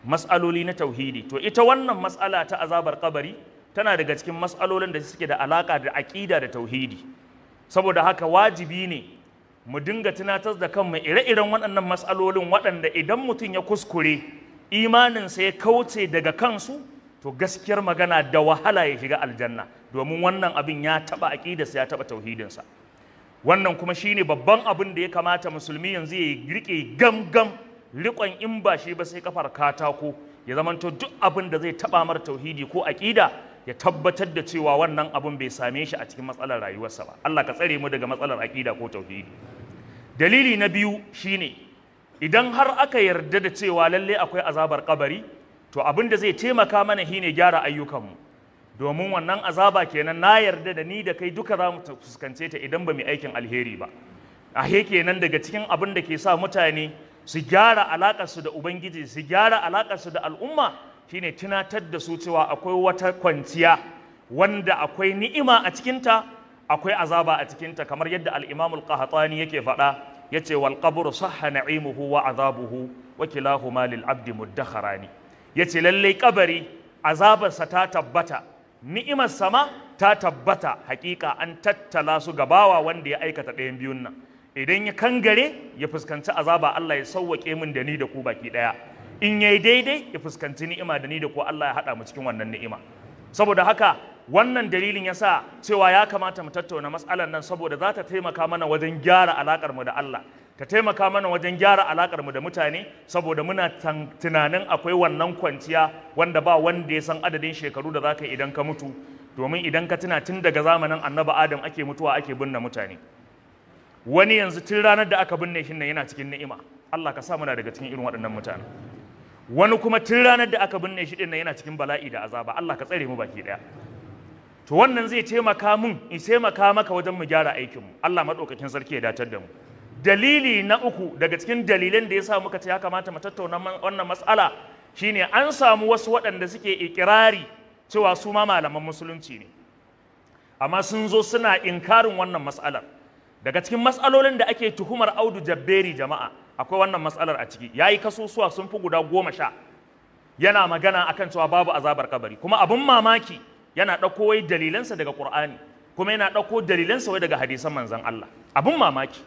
mas'aloli na tauhidi. To ita wannan mas'ala ta azabar kabari tana daga cikin mas'alolin da suke da alaka da aqida da tauhidi. Saboda haka wajibi ne mu dinga tunatar da kanmu ire-iren waɗannan mas'alolin waɗanda idan mutum ya kuskure imaninsa ya kauce daga kansu, to gaskiyar magana da wahala ya shiga aljanna, domin wannan abin ya taɓa aƙidarsa ya taɓa tauhidinsa. Wannan kuma shine babban abin da ya kamata musulmi yanzu ya riƙe gam-gam, riƙon in ba shi ba sai kafar katako, ya zamanto duk abin da zai taɓa mar tauhidi ko aƙida ya tabbatar da cewa wannan abin bai same shi a cikin matsalar rayuwarsa ba. Allah ka tsare mu daga matsalar aƙida ko tauhidi. Dalili na biyu shine idan har aka yarda da cewa lalle akwai azabar kabari, to abin da zai taimaka mana shine gyara ayyukanmu, domin wannan azaba kenan na yarda da ni da kai duka za mu fuskance ta idan ba mu aikin alheri ba. Ahe kenan daga cikin abin da ke sa mutane su gyara alaƙarsu da Ubangiji, su gyara alaƙarsu da al'umma, shine tunatar da su cewa akwai wata kwanciya wanda akwai ni'ima a cikinta, akwai azaba a cikinta, kamar yadda al-Imam al-Qahtani yake faɗa, yace wal qabru sahha na'imuhu wa azabuhu wa kilahuma lil abdi muddakharani. Yace lalle kabari azabarsa ta tabbata, ni'imar sama ta tabbata, hakika an tattala su gabawa wanda ya aikata ɗayan biyun nan. Idan ya kangare ya fuskanci azaba, Allah ya sauwake min da ni da ku baki ɗaya. In yayi daidai ya fuskanci ni'ima da ni da ku, Allah ya haɗa mu cikin wannan ni'ima. Saboda haka wannan dalilin yasa cewa ya kamata mu tattauna mas'alar nan, saboda za ta taimaka mana wajen gyara alakar mu da Allah, ta taimaka mana wajen gyara alakar mu da mutane, saboda muna tunanin akwai wannan kwanciya wanda ba wanda ya san adadin shekaru da zaka idan ka mutu, domin idan ka tuna tun daga zamanin Annabi Adam ake mutuwa ake binne mutane. Wani yanzu tun ranar da aka binne shi nan yana cikin ni'ima, Allah ka sa muna daga cikin irin waɗannan mutane. Wani kuma tun ranar da aka binne shi din nan yana cikin bala'i da azaba, Allah ka tsare mu baki daya. To wannan zai taimaka mun in taimaka maka wajen mu gyara aikin mu, Allah madaukakin sarki ya datar da mu. Dalili na uku daga cikin dalilan da yasa muka ce ya kamata mu tattauna wannan mas'ala shine an samu wasu waɗanda suke ikirari cewa su ma malaman musulunci ne, amma sun zo suna inkarin wannan mas'alar. Daga cikin mas'alolin da ake tuhumar Audu Jabberi jama'a, akwai wannan mas'alar a ciki. Yayi kasusuwa sun fi guda 10 yana magana akan cewa babu azabar kabari, kuma abun mamaki yana ɗauko wai dalilansa daga Qur'ani, kuma yana ɗauko dalilansa wai daga hadisan manzon Allah. Abun mamaki.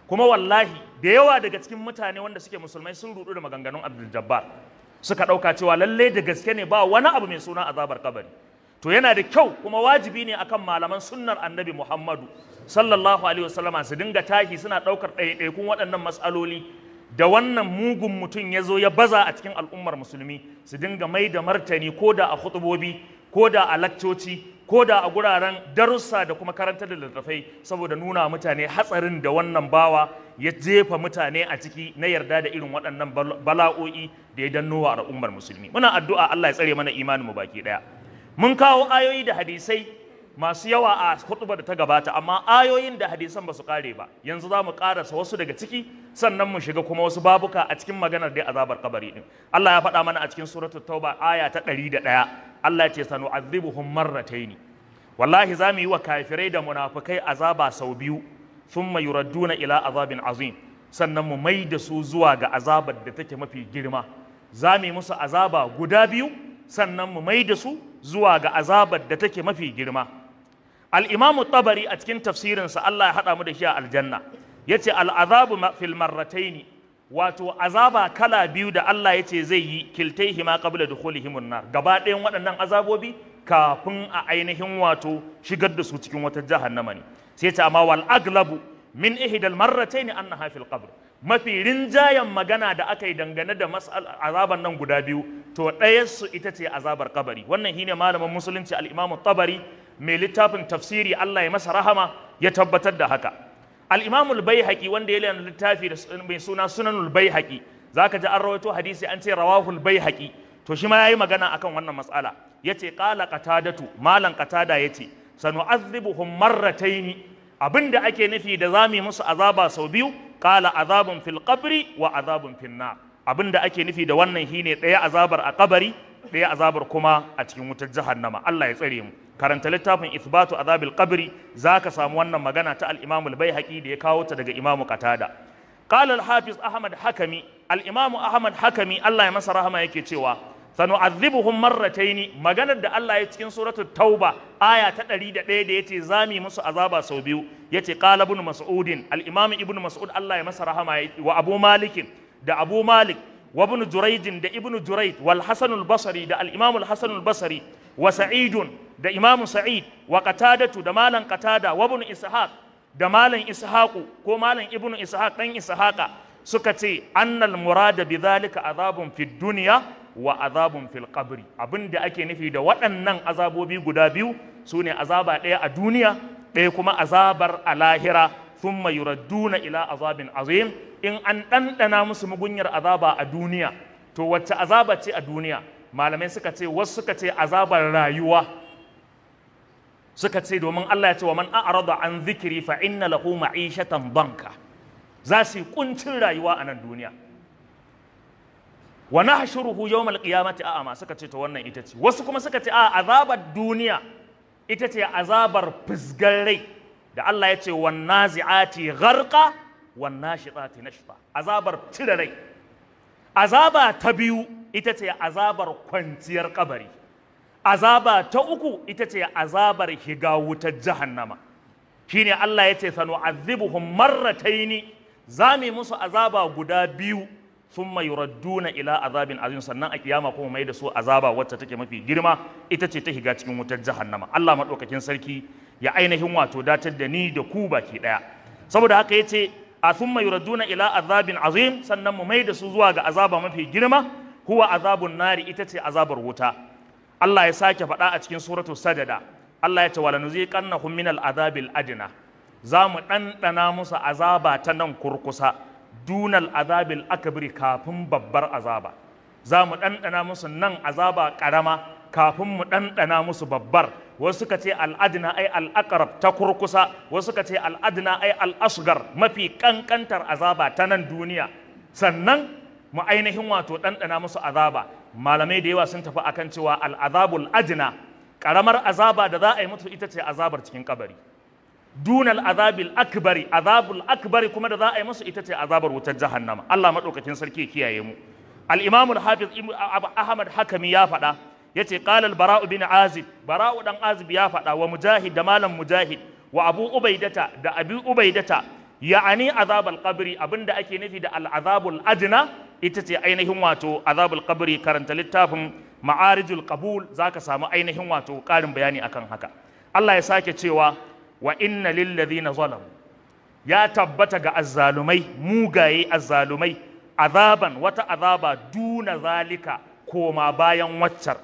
Kuma wallahi da yawa daga cikin mutane wanda suke musulmai sun rudu da maganganun Abdul Jabbar, suka ɗauka cewa lalle da gaske ne ba wani abu mai suna azabar kabari. To yana da kyau kuma wajibi ne akan malaman sunnar Annabi Muhammadu sallallahu alaihi wasallama su dinga tashi suna ɗaukar ɗaiɗaikun waɗannan matsaloli da wannan mugun mutum ya zo ya baza a cikin al'ummar musulmi, su dinga mai da martani ko da a hutubobi, ko da a lakcoci, ko da a guraren darussa da kuma karantar da littattafai, saboda nuna mutane hatsarin da wannan bawa ya jefa mutane a ciki na yarda da irin waɗannan bala'o'i da ya danno wa al'ummar musulmi. Muna addu'a Allah ya tsare mana imanin mu baki ɗaya. Mun kawo ayoyi da hadisai masu yawa a hutubar da ta gabata, amma ayoyin da hadisan ba su kare ba. Yanzu za mu karasa wasu daga ciki, sannan mu shiga kuma wasu babuka a cikin maganar da azabar kabari din. Allah ya faɗa mana a cikin suratul Tauba aya ta 101, Allah ya ce sanu'adhibuhum marrataini. Wallahi za mu yi wa kafirai da munafikai azaba sau biyu, thumma yuradduna ila azabin azim. Sannan mu mai da su zuwa ga azabar da take mafi girma. Za mu yi musu azaba guda biyu, sannan mu mai da su zuwa ga azabar da take mafi girma. Al-Imam Tabari a cikin tafsirinsa, Allah ya haɗa mu da shi a aljanna, yace al-azabu fil marrataini, wato azaba kala biyu da Allah yace zai yi, kiltaihima qabla dukhulihim an-nar, gaba ɗayan waɗannan azabobi kafin a ainihin wato shigar da su cikin wata jahannama ne. Sai yace amma wal aglabu min ihdal marrataini annaha fil qabr, mafi rinjayen magana da aka yi dangane da azaban nan guda biyu, to ɗayarsu ita ce azabar kabari. Wannan shine malamin musulunci al-Imam Tabari mai littafin tafsiri, Allah ya masa rahama, ya tabbatar da haka. Al-Imam al-Baihaqi wanda ya yi littafi mai suna Sunanul Baihaqi, zaka ji an rawaito hadisi an ce rawahul Baihaqi, to shi ma yayi magana akan wannan mas'ala. Yace qala qatadatu, malan qatada yace sanu'adhibuhum marrataini, abinda ake nufi da zamu musu azaba sau biyu, qala azabun fil qabri wa azabun fin nar. Abinda ake nufi da wannan shine ɗaya azabar a kabari, ɗaya azabar kuma a cikin wutar jahannama. Allah ya tsare mu. Karanta littafin Ithbatu Azabil Qabri, zaka samu wannan magana ta al-Imam al-Baihaqi da ya kawo ta daga Imam Qatada. qala al-hafiz ahmad hakami al-imam ahmad hakami Allah ya masa rahama yake cewa sanu'adhibuhum marrataini, maganar da Allah ya cikin suratul tauba aya ta 101 da yace zami musu azaba sau biyu, yace qala ibn mas'udin, al-imam ibn mas'ud Allah ya masa rahama, wa abu malik da abu malik wa ibn jurayj da ibn jurayj wal hasan al-basri da al-imam al-hasan al-basri wa sa'id da imam sa'id wa qatadatu da malan qatada wa ibn ishaq da malan ishaqu ko malan ibn ishaq dan ishaqa suka ce annal murada bidhalika azabun fid dunya wa azabun fil qabri, abinda ake nufi da waɗannan azabobi guda biyu sune azaba ɗaya a duniya, ɗaya kuma azabar a lahira, thumma yuradduna ila azabin azim. In an ɗanɗana musu mugunyar azaba a duniya, to wacce azaba ce a duniya? Malamai suka ce, wasu suka ce azabar rayuwa, suka ce domin Allah ya ce wa man a'rada an zikiri fa inna lahu ma'ishatan banka, za su yi kuncin rayuwa a nan duniya. wa nahshuruhu yawmal qiyamati a'ama, suka ce to wannan ita ce. Wasu kuma suka ce a azabar duniya ita ce azabar fisgar rai da Allah ya ce wan nazi'ati gharqa wan nashitati nashta, azabar cire rai. Azaba ta biyu ita ce azabar kwanciyar kabari. Azaba ta uku ita ce azabar higa wutar jahannama. Shine Allah ya ce sanu'adhibuhum marrataini, zami musu azaba guda biyu, thumma yuradduna ila azabin azim, sannan a kiyama kuma mai da su azaba wacce take mafi girma, ita ce ta higa cikin wutar jahannama. Allah madaukakin sarki ya ainihin wato datar da ni da ku baki daya. Saboda haka yace a thumma yuradduna ila azabin azim, sannan mu mai da su zuwa ga azaba mafi girma, huwa azabun nari, ita ce azabar wuta. Allah ya sake faɗa a cikin suratul sajada, Allah ya ce wala nuziqannahum minal azabil adna, za mu ɗanɗana musu azaba ta nan kurkusa, dunal azabil akbari, kafin babbar azaba. Za mu ɗanɗana musu nan azaba ƙarama kafin mu ɗanɗana musu babbar. Wasu suka ce al'adna ai al'aqrab, ta kurkusa, wasu suka ce al'adna ai al'asgar, mafi ƙanƙantar azaba ta nan duniya, sannan mu ainihin wato ɗanɗana musu azaba. Malamai da yawa sun tafi akan cewa al'azabul adna, ƙaramar azaba da za a yi musu ita ce azabar cikin kabari. Dunal azabil akbari, azabul akbari kuma da za a yi musu ita ce azabar wutar jahannama. Allah madaukakin sarki ya kiyaye mu. Al-Imam al-Hafiz Ahmad Hakami ya faɗa, yace qala al-Bara'u bin Azib, Bara'u dan Azib ya faɗa, wa Mujahid da malam Mujahid, wa Abu Ubaidata da Abi Ubaidata, ya'ani azabul qabri, abinda ake nufi da al-azabul adna ita ce ainihin wato azabul qabri. Karanta littafin Ma'arijul Qabul zaka samu ainihin wato ƙarin bayani akan haka. Allah ya sake cewa wa inna lilladhina zalamu, ya tabbata ga azzalumai, mugaye azzalumai, azaban, wata azaba, duna zalika, koma bayan waccar,